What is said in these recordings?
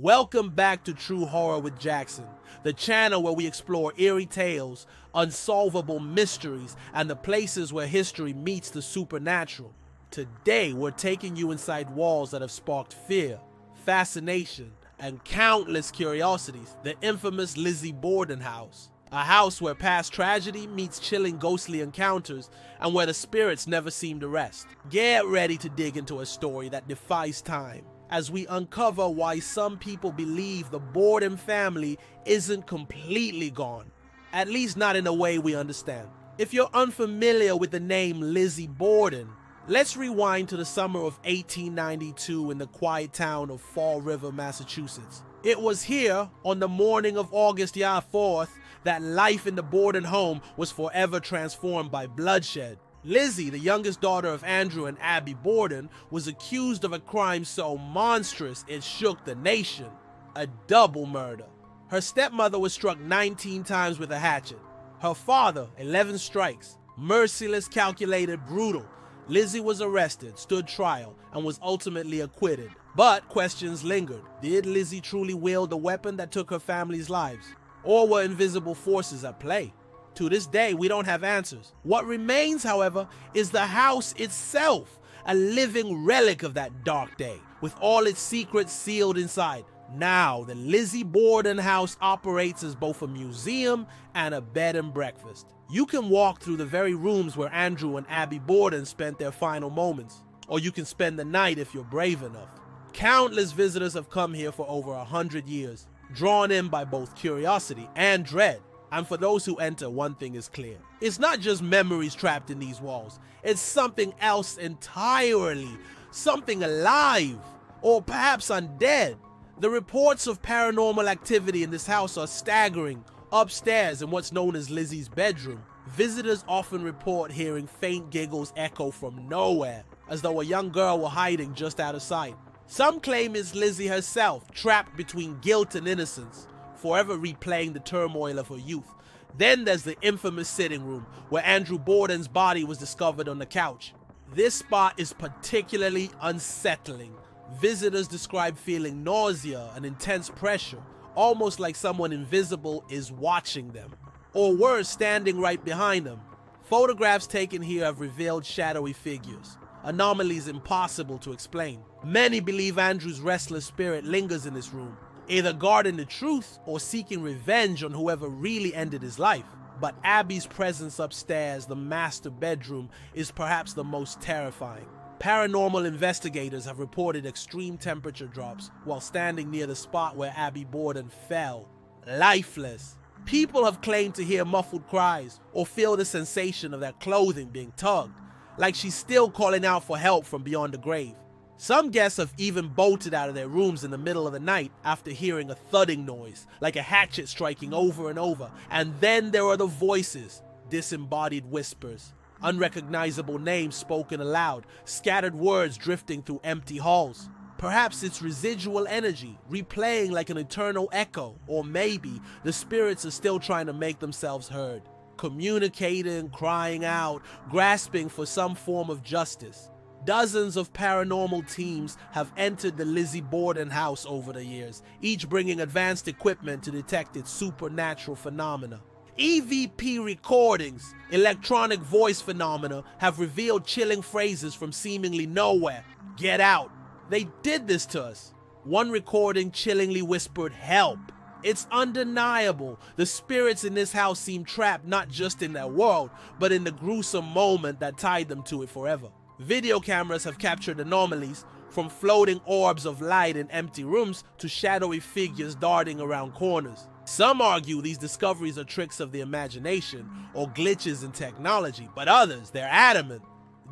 Welcome back to True Horror with Jackson, the channel where we explore eerie tales, unsolvable mysteries, and the places where history meets the supernatural. Today, we're taking you inside walls that have sparked fear, fascination, and countless curiosities, the infamous Lizzie Borden House. A house where past tragedy meets chilling ghostly encounters and where the spirits never seem to rest. Get ready to dig into a story that defies time, as we uncover why some people believe the Borden family isn't completely gone, at least not in a way we understand. If you're unfamiliar with the name Lizzie Borden, let's rewind to the summer of 1892 in the quiet town of Fall River, Massachusetts. It was here, on the morning of August 4th, that life in the Borden home was forever transformed by bloodshed. Lizzie, the youngest daughter of Andrew and Abby Borden, was accused of a crime so monstrous it shook the nation: a double murder. Her stepmother was struck 19 times with a hatchet. Her father, 11 strikes. Merciless, calculated, brutal. Lizzie was arrested, stood trial, and was ultimately acquitted. But questions lingered. Did Lizzie truly wield the weapon that took her family's lives? Or were invisible forces at play? To this day, we don't have answers. What remains, however, is the house itself, a living relic of that dark day, with all its secrets sealed inside. Now, the Lizzie Borden House operates as both a museum and a bed and breakfast. You can walk through the very rooms where Andrew and Abby Borden spent their final moments, or you can spend the night if you're brave enough. Countless visitors have come here for over 100 years, drawn in by both curiosity and dread. And for those who enter, one thing is clear. It's not just memories trapped in these walls. It's something else entirely. Something alive, or perhaps undead. The reports of paranormal activity in this house are staggering. Upstairs, in what's known as Lizzie's bedroom, visitors often report hearing faint giggles echo from nowhere, as though a young girl were hiding just out of sight. Some claim it's Lizzie herself, trapped between guilt and innocence, forever replaying the turmoil of her youth. Then there's the infamous sitting room, where Andrew Borden's body was discovered on the couch. This spot is particularly unsettling. Visitors describe feeling nausea and intense pressure, almost like someone invisible is watching them, or worse, standing right behind them. Photographs taken here have revealed shadowy figures, anomalies impossible to explain. Many believe Andrew's restless spirit lingers in this room, either guarding the truth or seeking revenge on whoever really ended his life. But Abby's presence upstairs, the master bedroom, is perhaps the most terrifying. Paranormal investigators have reported extreme temperature drops while standing near the spot where Abby Borden fell, lifeless. People have claimed to hear muffled cries or feel the sensation of their clothing being tugged, like she's still calling out for help from beyond the grave. Some guests have even bolted out of their rooms in the middle of the night after hearing a thudding noise, like a hatchet striking over and over. And then there are the voices, disembodied whispers, unrecognizable names spoken aloud, scattered words drifting through empty halls. Perhaps it's residual energy, replaying like an eternal echo, or maybe the spirits are still trying to make themselves heard, communicating, crying out, grasping for some form of justice. Dozens of paranormal teams have entered the Lizzie Borden house over the years, each bringing advanced equipment to detect its supernatural phenomena. EVP recordings, electronic voice phenomena, have revealed chilling phrases from seemingly nowhere. Get out. They did this to us. One recording chillingly whispered, "Help." It's undeniable. The spirits in this house seem trapped not just in their world, but in the gruesome moment that tied them to it forever. Video cameras have captured anomalies, from floating orbs of light in empty rooms to shadowy figures darting around corners. Some argue these discoveries are tricks of the imagination or glitches in technology, but others, they're adamant.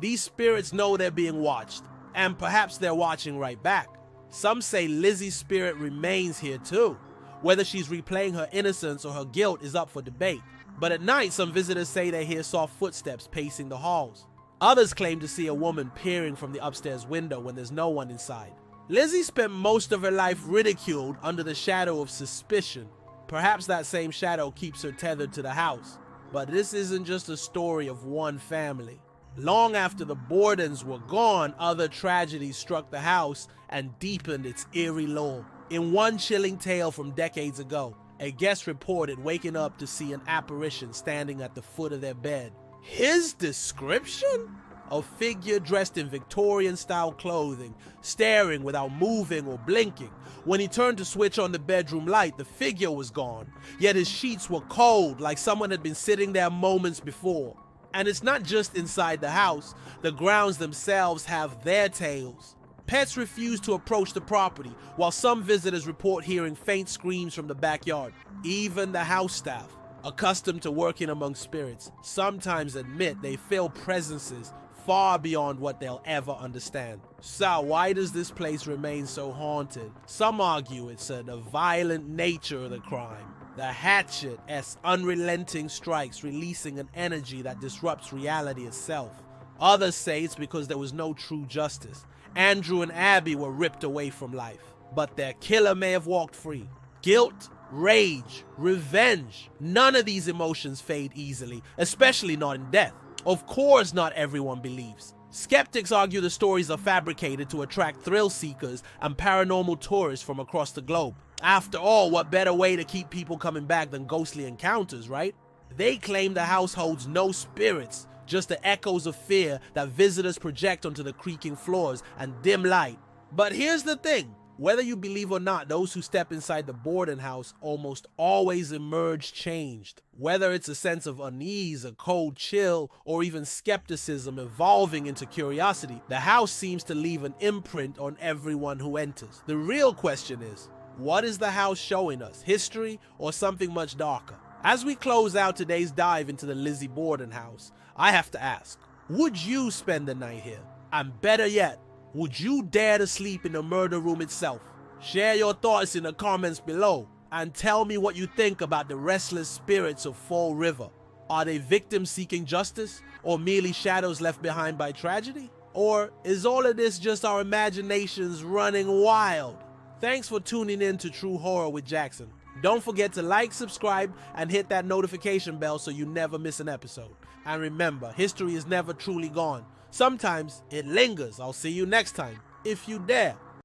These spirits know they're being watched, and perhaps they're watching right back. Some say Lizzie's spirit remains here too. Whether she's replaying her innocence or her guilt is up for debate. But at night, some visitors say they hear soft footsteps pacing the halls. Others claim to see a woman peering from the upstairs window when there's no one inside. Lizzie spent most of her life ridiculed under the shadow of suspicion. Perhaps that same shadow keeps her tethered to the house. But this isn't just a story of one family. Long after the Bordens were gone, other tragedies struck the house and deepened its eerie lore. In one chilling tale from decades ago, a guest reported waking up to see an apparition standing at the foot of their bed. His description? A figure dressed in Victorian-style clothing, staring without moving or blinking. When he turned to switch on the bedroom light, the figure was gone, yet his sheets were cold, like someone had been sitting there moments before. And it's not just inside the house, the grounds themselves have their tales. Pets refuse to approach the property, while some visitors report hearing faint screams from the backyard. Even the house staff, accustomed to working among spirits, sometimes admit they feel presences far beyond what they'll ever understand. So why does this place remain so haunted? Some argue it's the violent nature of the crime. The hatchet as unrelenting strikes, releasing an energy that disrupts reality itself. Others say it's because there was no true justice. Andrew and Abby were ripped away from life, but their killer may have walked free. Guilt, rage, revenge, none of these emotions fade easily, especially not in death. Of course, not everyone believes. Skeptics argue the stories are fabricated to attract thrill seekers and paranormal tourists from across the globe. After all, what better way to keep people coming back than ghostly encounters, right? They claim the house holds no spirits, just the echoes of fear that visitors project onto the creaking floors and dim light. But here's the thing. Whether you believe or not, those who step inside the Borden house almost always emerge changed. Whether it's a sense of unease, a cold chill, or even skepticism evolving into curiosity, the house seems to leave an imprint on everyone who enters. The real question is, what is the house showing us? History or something much darker? As we close out today's dive into the Lizzie Borden house, I have to ask, would you spend the night here? And better yet, would you dare to sleep in the murder room itself? Share your thoughts in the comments below and tell me what you think about the restless spirits of Fall River. Are they victims seeking justice or merely shadows left behind by tragedy? Or is all of this just our imaginations running wild? Thanks for tuning in to True Horror with Jackson. Don't forget to like, subscribe, and hit that notification bell so you never miss an episode. And remember, history is never truly gone. Sometimes it lingers. I'll see you next time, if you dare.